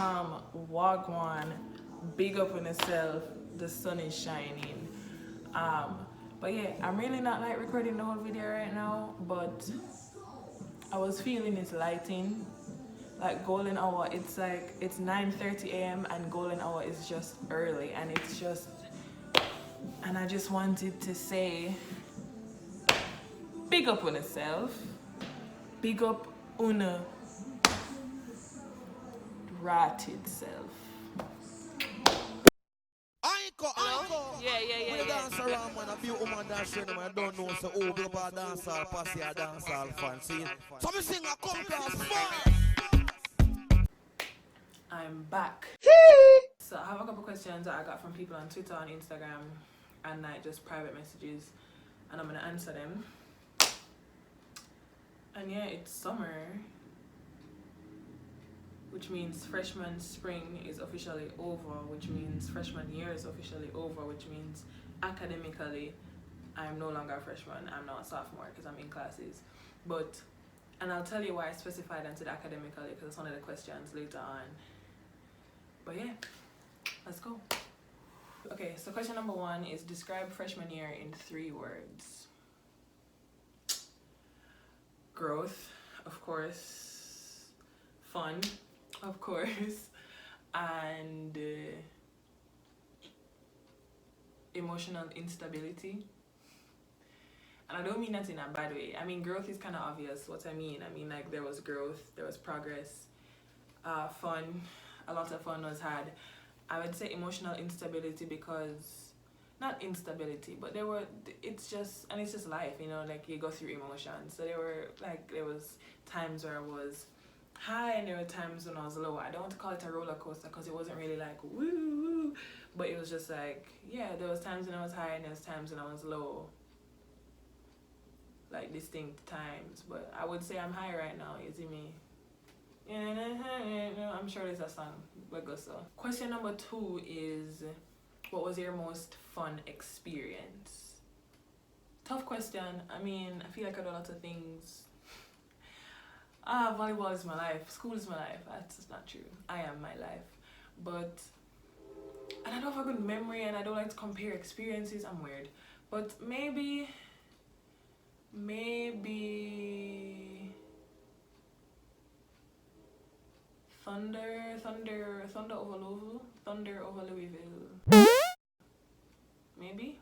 Wagwan, big up on yourself. The sun is shining. But yeah, I'm really not like recording the whole video right now, but I was feeling its lighting. Like golden hour, it's 9:30 a.m. and golden hour is just early, and I just wanted to say, big up on yourself, big up on rotted self. Yeah. We dance around, man. A few women dance around, man. I don't know, so oh, big up our dancehall, pass your dancehall fan. See, so me sing a come class fun. I'm back. So I have a couple questions that I got from people on Twitter and Instagram and like just private messages, and I'm gonna answer them. And yeah, it's summer, which means freshman spring is officially over, which means freshman year is officially over, which means academically I'm no longer a freshman, I'm now a sophomore because I'm in classes. And I'll tell you why I specified and said academically because it's one of the questions later on. But yeah, let's go. Okay, so question number 1 is describe freshman year in 3 words. Growth, of course. Fun, of course. And emotional instability. And I don't mean that in a bad way. I mean, growth is kind of obvious what I mean. I mean, like, there was growth, there was progress, fun, a lot of fun was had. I would say emotional instability because, not instability, but it's just life, you know, like you go through emotions. So there was times where I was high and there were times when I was low. I don't want to call it a roller coaster because it wasn't really like woo, but it was just like, yeah, there was times when I was high and there was times when I was low. Like distinct times, but I would say I'm high right now, you see me? I'm sure there's a song, but go so. Question number 2 is, what was your most fun experience? Tough question. I mean, I feel like I do a lot of things. Volleyball is my life, school is my life. That's not true. I am my life. And I don't have a good memory and I don't like to compare experiences. I'm weird. But maybe Thunder over Louisville. Maybe.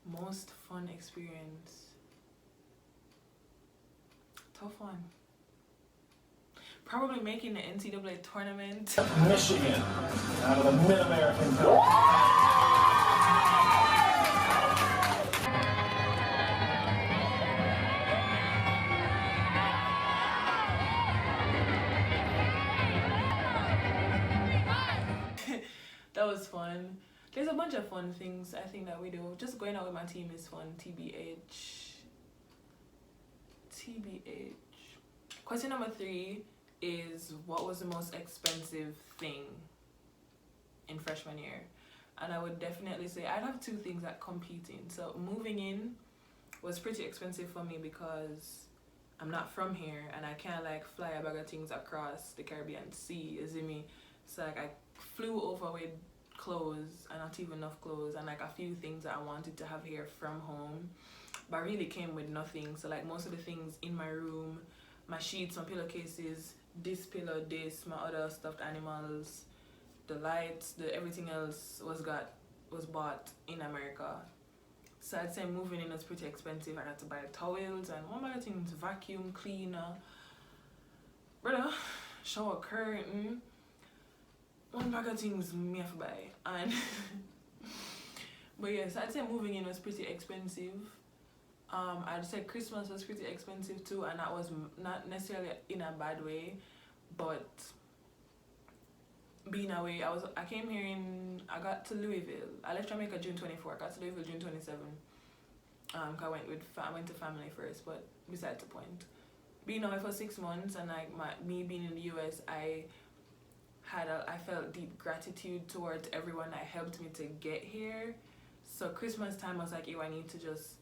Most fun experience. Tough one. Probably making the NCAA tournament. Michigan, out of the Mid-American Conference. That was fun. There's a bunch of fun things I think that we do. Just going out with my team is fun. TBH. Question number 3 is, what was the most expensive thing in freshman year? And I would definitely say I'd have 2 things that competing. So moving in was pretty expensive for me because I'm not from here and I can't like fly a bag of things across the Caribbean Sea, you see me? So like I flew over with clothes and not even enough clothes and like a few things that I wanted to have here from home, but I really came with nothing. So like most of the things in my room, my sheets, my pillowcases, this pillow, my other stuffed animals, the lights, everything else was bought in America. So I'd say moving in was pretty expensive. I had to buy towels and one other things, vacuum cleaner, brother, shower curtain, one bag of things me have to buy. And but yes, I'd say moving in was pretty expensive. I'd say Christmas was pretty expensive too, and that was not necessarily in a bad way, but being away, I came here I got to Louisville. I left Jamaica June 24. I got to Louisville June 27. I went to family first, but besides the point. Being away for 6 months and like me being in the US, I felt deep gratitude towards everyone that helped me to get here. So Christmas time I was like, I need to just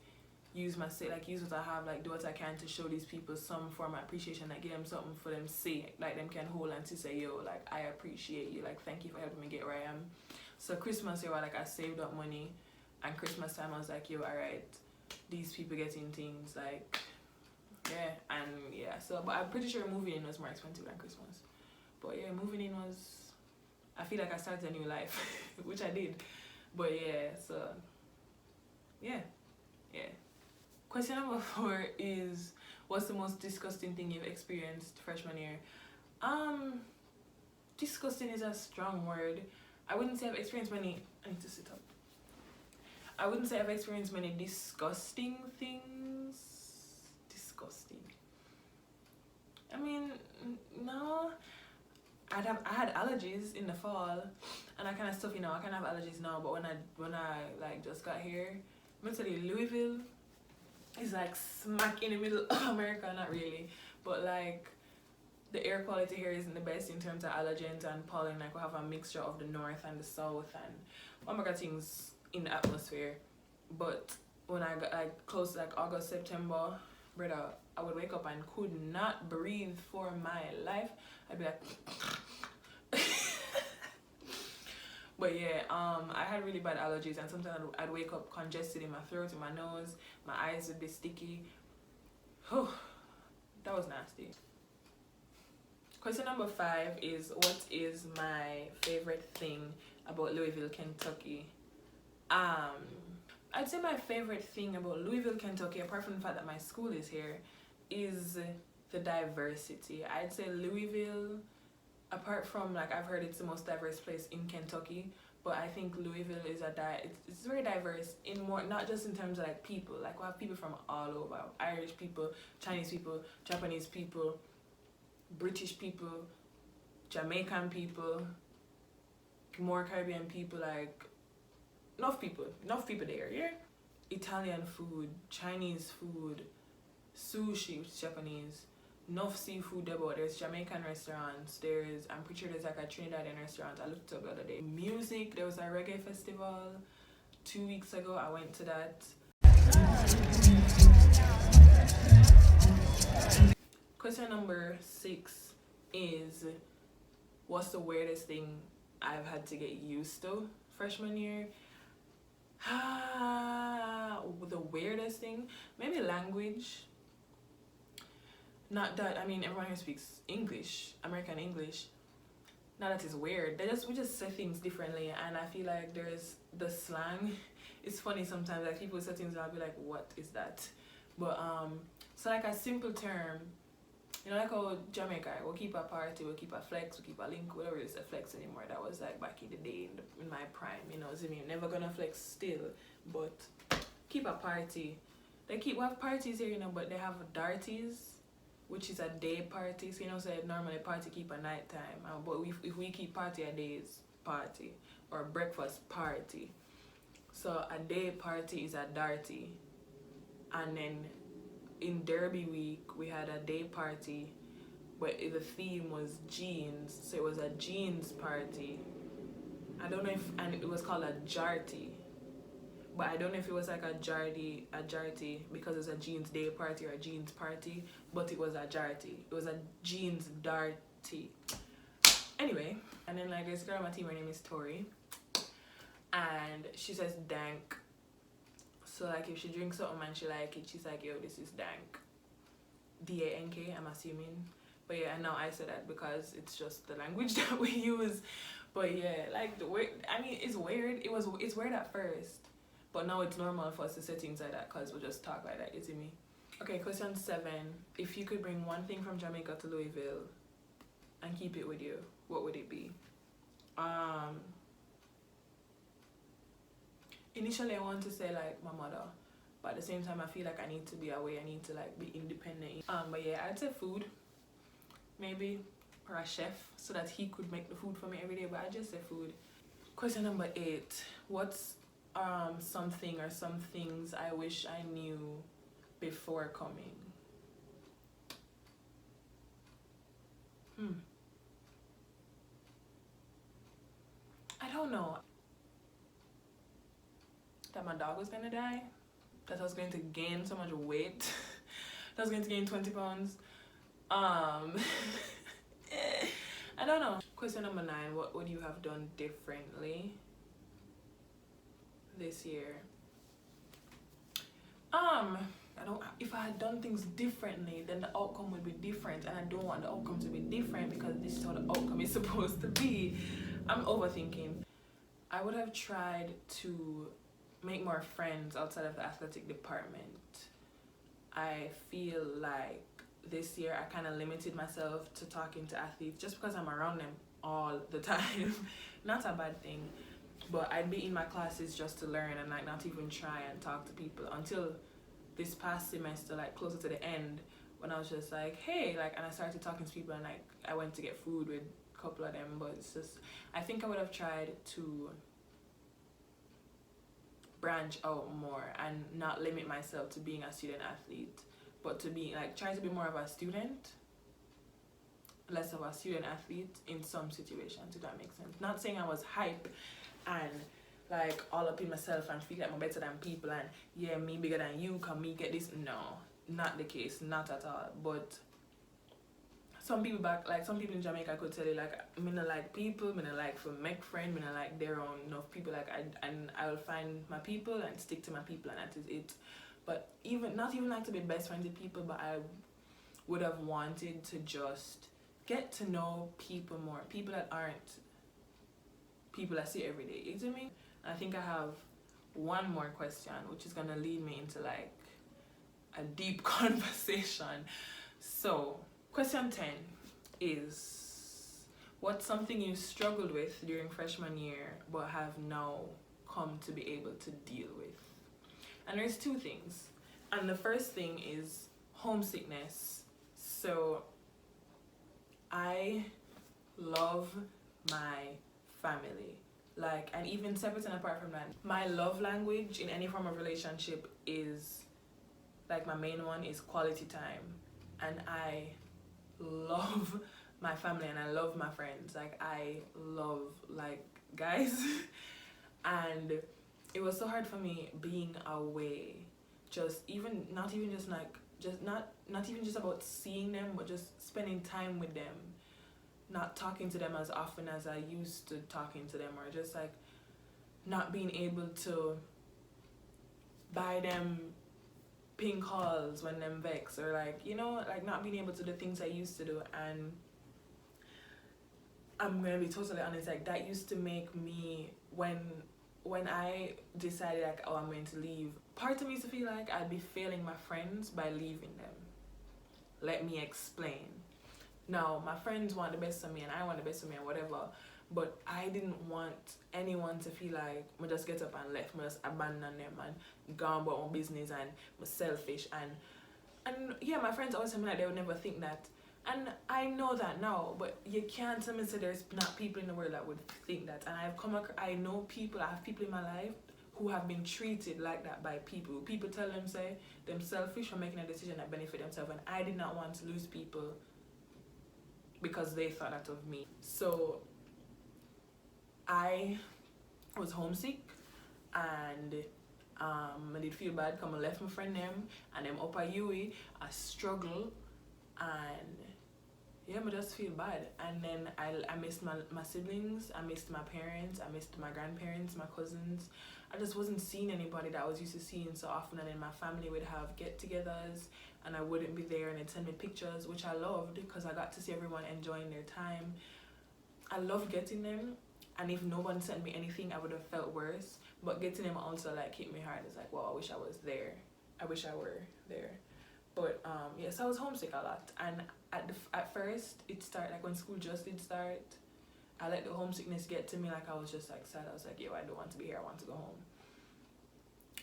use my use what I have, like do what I can to show these people some form of appreciation, like give them something for them to say, like them can hold and to say, yo, like I appreciate you, like thank you for helping me get where I am. So Christmas year, like I saved up money, and Christmas time I was like, yo, alright, these people getting things, like yeah, and yeah. So but I'm pretty sure moving in was more expensive than Christmas. But yeah, moving in was, I feel like I started a new life, which I did. But yeah, so yeah. Question number 4 is, what's the most disgusting thing you've experienced freshman year? Disgusting is a strong word. I wouldn't say I've experienced many. I need to sit up. I wouldn't say I've experienced many disgusting things. Disgusting. I mean, no. I had allergies in the fall and that kind of stuff, you know. I kind of have allergies now, but when I like just got here, I'm gonna tell you, Louisville is like smack in the middle of America. Not really, but like the air quality here isn't the best in terms of allergens and pollen. Like we have a mixture of the north and the south and all my things in the atmosphere. But when I got like close to like August, September, brother, I would wake up and could not breathe for my life. I'd be like but yeah, I had really bad allergies, and sometimes I'd wake up congested in my throat, in my nose, my eyes would be sticky. Whew, that was nasty. Question number 5 is, what is my favorite thing about Louisville, Kentucky? I'd say my favorite thing about Louisville, Kentucky, apart from the fact that my school is here, is the diversity. I'd say Louisville, apart from like I've heard it's the most diverse place in Kentucky, but I think Louisville is it's very diverse in more, not just in terms of like people. Like we have people from all over: Irish people, Chinese people, Japanese people, British people, Jamaican people, more Caribbean people, like enough people there, yeah? Italian food, Chinese food, sushi, which is Japanese, enough seafood there, but there's Jamaican restaurants, I'm pretty sure there's like a Trinidadian restaurant, I looked up the other day. Music, there was a reggae festival 2 weeks ago, I went to that. Question number 6 is, what's the weirdest thing I've had to get used to freshman year? The weirdest thing, maybe language. Not that, I mean, everyone here speaks English, American English. Not that it's weird. We just say things differently, and I feel like there's the slang. It's funny sometimes, like people say things and I'll be like, what is that? But so like a simple term, you know, like how Jamaica, we'll keep a party, we'll keep a flex, we'll keep a link, we don't really say flex anymore. That was like back in the day, in my prime, you know, so I mean, never gonna flex still, but keep a party. We have parties here, you know, but they have darties, which is a day party. So you know, so normally party keep a night time, but if we keep party a day's party, or breakfast party. So a day party is a darty, and then in Derby week we had a day party, but the theme was jeans, so it was a jeans party. I don't know if, and it was called a jarty, but I don't know if it was like a jarty because it was a jeans day party or a jeans party, but it was a jarty. It was a jeans darty. Anyway, and then like this girl on my team, her name is Tori, and she says dank. So like if she drinks something and she like it, she's like, yo, this is dank. D-A-N-K, I'm assuming. But yeah, and now I say that because it's just the language that we use. But yeah, like the way, I mean, it's weird. It's weird at first, but now it's normal for us to say things like that because we just talk like that, you see me? Okay, question 7. If you could bring one thing from Jamaica to Louisville and keep it with you, what would it be? Initially I want to say like my mother, but at the same time I feel like I need to be away, I need to like be independent. But yeah, I'd say food, maybe, or a chef, so that he could make the food for me every day, but I just say food. Question number 8. What's something or some things I wish I knew before coming? I don't know. That my dog was gonna die. that I was going to gain so much weight. That I was going to gain 20 pounds. I don't know. Question number 9. What would you have done differently this year? If I had done things differently, then the outcome would be different, and I don't want the outcome to be different because this is how the outcome is supposed to be. I'm overthinking. I would have tried to make more friends outside of the athletic department. I feel like this year I kind of limited myself to talking to athletes just because I'm around them all the time. Not a bad thing, but I'd be in my classes just to learn and like not even try and talk to people until this past semester, like closer to the end, when I was just like, hey, like, and I started talking to people, and like I went to get food with a couple of them. But it's just, I think I would have tried to branch out more and not limit myself to being a student athlete, but to be like trying to be more of a student, less of a student athlete in some situations, if that makes sense. Not saying I was hype and like all up in myself and feel like I'm better than people and yeah, me bigger than you, can me get this? No, not the case, not at all. But some people in Jamaica could tell you like, me not like people, me not like for make friend, me not like their own enough people. Like I will find my people and stick to my people, and that is it. But not even like to be best friends with people, but I would have wanted to just get to know people more, people that aren't people I see every day. You know what I mean? I think I have one more question, which is gonna lead me into like a deep conversation. So, question 10 is, what's something you struggled with during freshman year but have now come to be able to deal with? And there's 2 things. And the first thing is homesickness. So, I love my family. Like, and even separate and apart from that, my love language in any form of relationship is, like, my main one is quality time. And I love my family and I love my friends. Like, I love, like, guys. And it was so hard for me being away, not even just about seeing them, but just spending time with them, not talking to them as often as I used to talking to them, or just like not being able to buy them ping calls when them vex, or like, you know, like not being able to do things I used to do. And I'm gonna be totally honest, like that used to make me, when I decided like, oh, I'm going to leave, part of me used to feel like I'd be failing my friends by leaving them. Let me explain. Now, my friends want the best of me and I want the best of me and whatever, but I didn't want anyone to feel like I just get up and left, I just abandon them and go about my business and I'm selfish. And yeah, my friends always tell me like they would never think that. And I know that now, but you can't tell me so there's not people in the world that would think that. And I know people, I have people in my life who have been treated like that by people. People tell them, say, they're selfish for making a decision that benefit themselves, and I did not want to lose people because they thought that of me. So I was homesick, and I did feel bad because I left my friend them and them up at UE. I struggle, and yeah, I just feel bad. And then I missed my siblings, I missed my parents, I missed my grandparents, my cousins. I just wasn't seeing anybody that I was used to seeing so often. And then my family would have get-togethers and I wouldn't be there, and they'd send me pictures, which I loved because I got to see everyone enjoying their time. I loved getting them, and if no one sent me anything, I would have felt worse. But getting them also like hit me hard. It's like, wow, I wish I was there. I wish I were there. But yes, I was homesick a lot. And at first, it started like when school just did start. I let the homesickness get to me. Like I was just like sad. I was like, yo, I don't want to be here. I want to go home.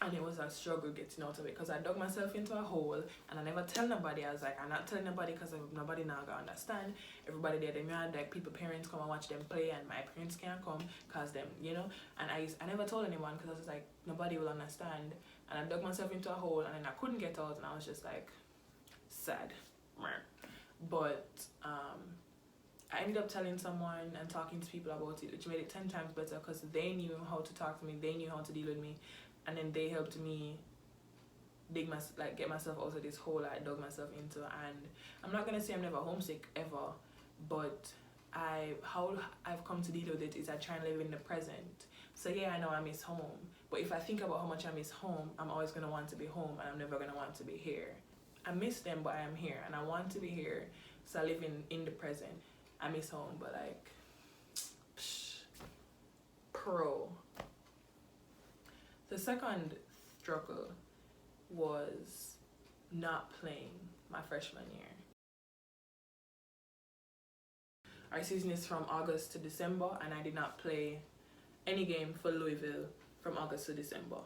And it was a struggle getting out of it because I dug myself into a hole and I never tell nobody. I was like, I'm not telling nobody because nobody now gonna understand. Everybody there, them had like people, parents come and watch them play, and my parents can't come because them, you know. And I never told anyone because I was like, nobody will understand. And I dug myself into a hole, and then I couldn't get out, and I was just like sad. But I ended up telling someone and talking to people about it, which made it 10 times better because they knew how to talk to me, they knew how to deal with me. And then they helped me get myself out of this hole I dug myself into. And I'm not gonna say I'm never homesick ever, but how I've come to deal with it is I try and live in the present. So yeah, I know I miss home, but if I think about how much I miss home, I'm always gonna want to be home, and I'm never gonna want to be here. I miss them, but I am here, and I want to be here, so I live in the present. I miss home, but like, pro. The second struggle was not playing my freshman year. Our season is from August to December, and I did not play any game for Louisville from August to December.